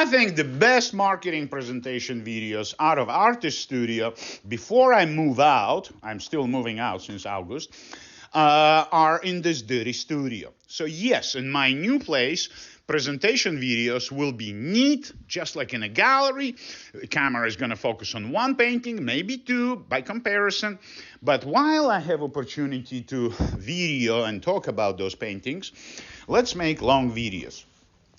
I think the best marketing presentation videos out of Artist Studio before I move out, I'm still moving out since August, are in this dirty studio. So yes, in my new place, presentation videos will be neat, just like in a gallery. The camera is going to focus on one painting, maybe two by comparison. But while I have opportunity to video and talk about those paintings, let's make long videos.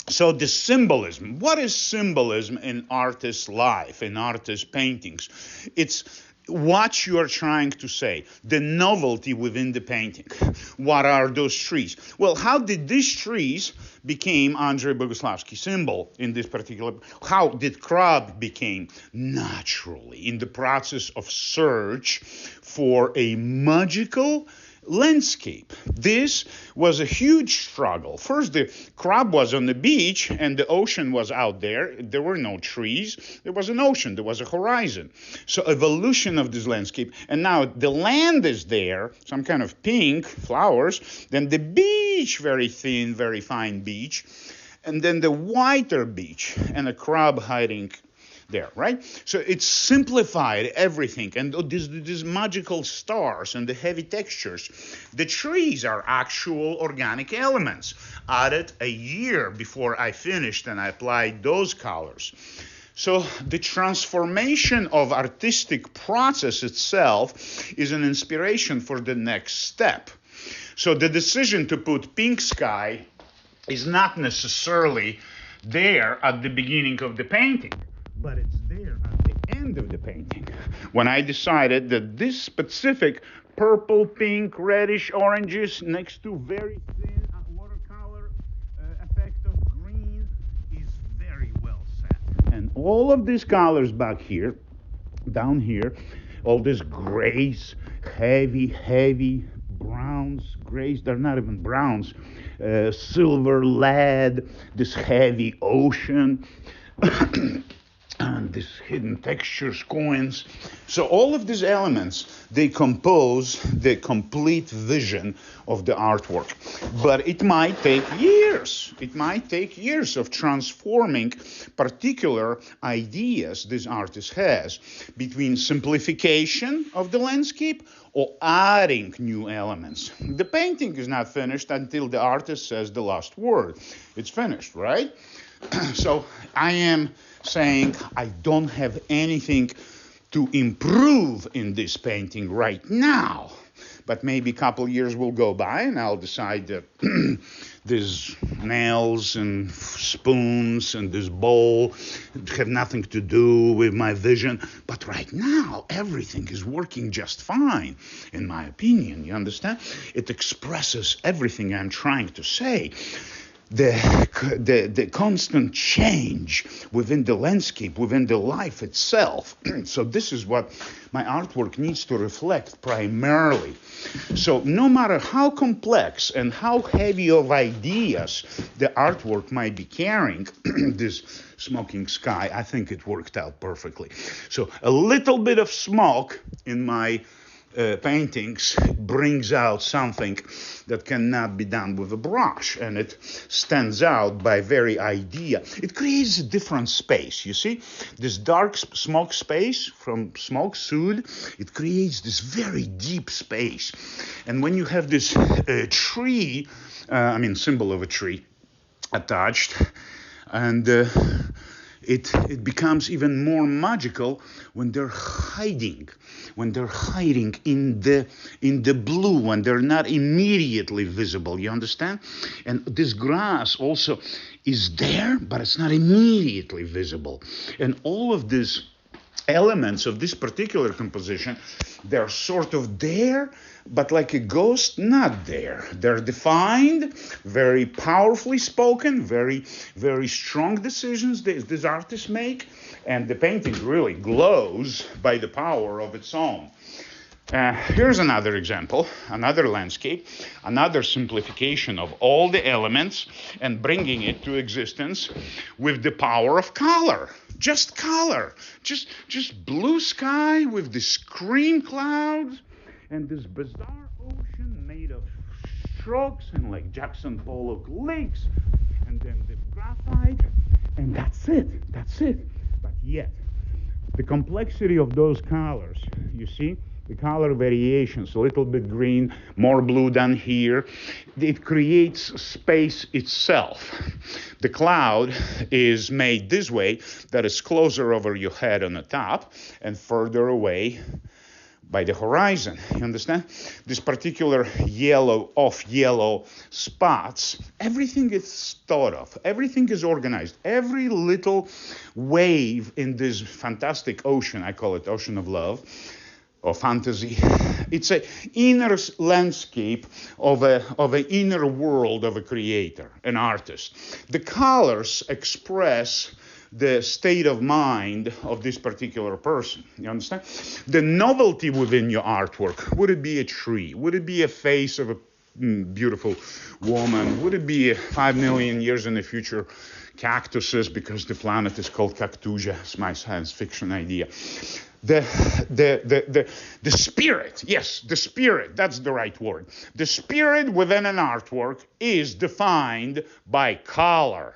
So the symbolism, what is symbolism in artist's life, in artist's paintings? It's what you are trying to say, the novelty within the painting. What are those trees? Well, how did these trees become Andrei Bogoslowsky symbol in this particular? How did crab became naturally in the process of search for a magical landscape? This was a huge struggle. First, the crab was on the beach and the ocean was out there. There were no trees. There was an ocean. There was a horizon. So evolution of this landscape. And now the land is there, some kind of pink flowers. Then the beach, very thin, very fine beach. And then the whiter beach and a crab hiding there, right? So it simplified everything. And these magical stars and the heavy textures. The trees are actual organic elements added a year before I finished and I applied those colors. So the transformation of artistic process itself is an inspiration for the next step. So the decision to put pink sky is not necessarily there at the beginning of the painting, but it's there at the end of the painting, when I decided that this specific purple, pink, reddish, oranges next to very thin watercolor effect of green is very well set. And all of these colors back here, down here, all these grays, heavy browns, grays, they're not even browns, silver, lead, this heavy ocean, and these hidden textures, coins. So all of these elements, they compose the complete vision of the artwork. But it might take years. It might take years of transforming particular ideas this artist has between simplification of the landscape or adding new elements. The painting is not finished until the artist says the last word. It's finished, right? So I am saying I don't have anything to improve in this painting right now. But maybe a couple years will go by and I'll decide that these nails and spoons and this bowl have nothing to do with my vision. But right now, everything is working just fine, in my opinion. You understand? It expresses everything I'm trying to say. The constant change within the landscape, within the life itself. So this is what my artwork needs to reflect primarily. So no matter how complex and how heavy of ideas the artwork might be carrying, this smoking sky, I think it worked out perfectly. So a little bit of smoke in my paintings brings out something that cannot be done with a brush, and it stands out by very idea. It creates a different space, you see? This dark smoke space from smoke soot, it creates this very deep space. And when you have this tree, symbol of a tree attached, and it becomes even more magical when they're hiding in the blue, when they're not immediately visible. You understand? And this grass also is there, but it's not immediately visible. And all of these elements of this particular composition, they're sort of there, but like a ghost, not there. They're defined, very powerfully spoken, very, very strong decisions these artists make, and the painting really glows by the power of its own. Here's another example, another landscape, another simplification of all the elements and bringing it to existence with the power of color. Just color, just blue sky with this cream clouds and this bizarre ocean made of strokes and like Jackson Pollock lakes, and then the graphite And that's it. But yet, the complexity of those colors, you see, the color variations, a little bit green, more blue than here, it creates space itself. The cloud is made this way, that is closer over your head on the top and further away by the horizon. You understand? This particular yellow, off yellow spots, everything is thought of, everything is organized. Every little wave in this fantastic ocean, I call it ocean of love, or fantasy, it's an inner landscape of an inner world of a creator, an artist. The colors express the state of mind of this particular person. You understand? The novelty within your artwork, would it be a tree? Would it be a face of a beautiful woman? Would it be 5 million years in the future cactuses, because the planet is called Cactusia? It's my science fiction idea. The spirit, yes, the spirit, that's the right word. The spirit within an artwork is defined by color.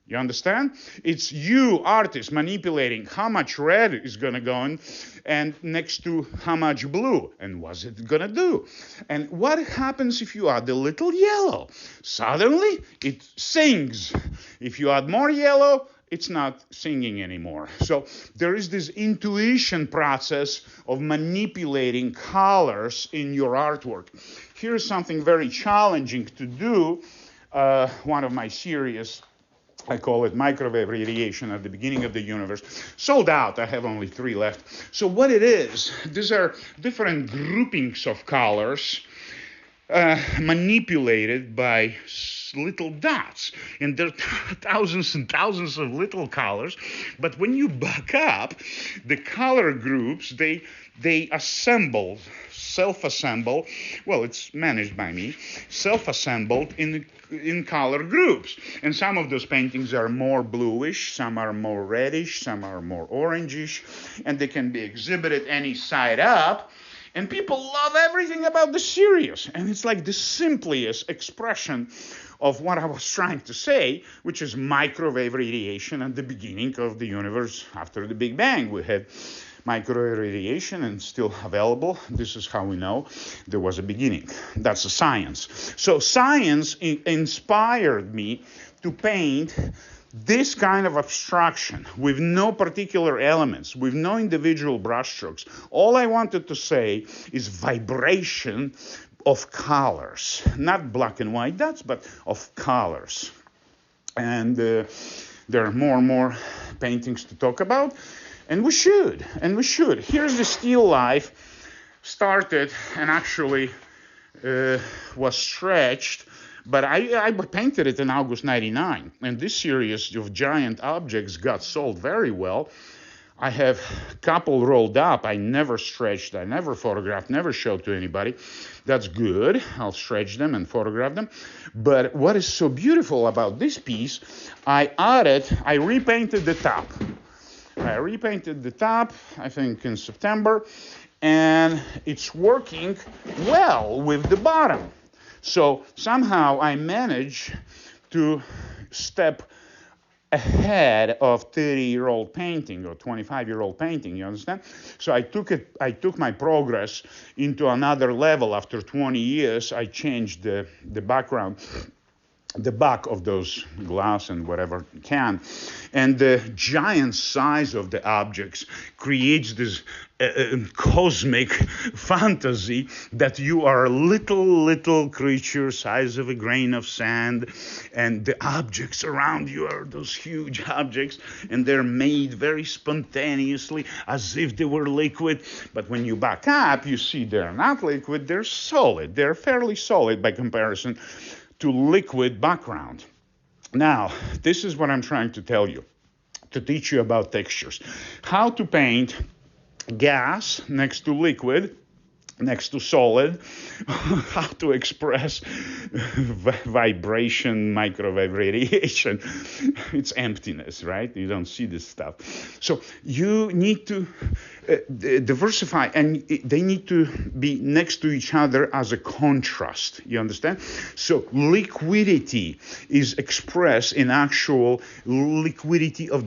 You understand? It's you, artist, manipulating how much red is going to go in and next to how much blue, and what's it going to do? And what happens if you add a little yellow? Suddenly, it sings. If you add more yellow, it's not singing anymore. So there is this intuition process of manipulating colors in your artwork. Here's something very challenging to do. One of my series, I call it microwave radiation at the beginning of the universe. Sold out. I have only 3 left. So what it is, these are different groupings of colors manipulated by little dots. And there are thousands and thousands of little colors. But when you back up, the color groups, they assemble, self-assemble. Well, it's managed by me. Self-assembled in color groups. And some of those paintings are more bluish, some are more reddish, some are more orangish, and they can be exhibited any side up. And people love everything about the series. And it's like the simplest expression of what I was trying to say, which is microwave radiation at the beginning of the universe after the Big Bang. We had microwave radiation and still available. This is how we know there was a beginning. That's a science. So science inspired me to paint this kind of abstraction with no particular elements, with no individual brushstrokes. All I wanted to say is vibration of colors, not black and white dots, but of colors. And there are more and more paintings to talk about. And we should. Here's the still life started and actually was stretched, but I painted it in August 99. And this series of giant objects got sold very well. I have a couple rolled up. I never stretched, I never photographed, never showed to anybody. That's good. I'll stretch them and photograph them. But what is so beautiful about this piece, I repainted the top. I repainted the top, I think in September, and it's working well with the bottom. So somehow I managed to step ahead of 30-year-old painting or 25-year-old painting, you understand? So I took my progress into another level. After 20 years, I changed the background, the back of those glass and whatever can, and the giant size of the objects creates this cosmic fantasy that you are a little creature size of a grain of sand, and the objects around you are those huge objects, and they're made very spontaneously as if they were liquid. But when you back up, you see they're not liquid, they're solid. They're fairly solid by comparison to liquid background. Now, this is what I'm trying to tell you, to teach you about textures. How to paint gas next to liquid next to solid, how to express vibration, microwave radiation. It's emptiness, right? You don't see this stuff. So you need to diversify, and they need to be next to each other as a contrast. You understand? So liquidity is expressed in actual liquidity of the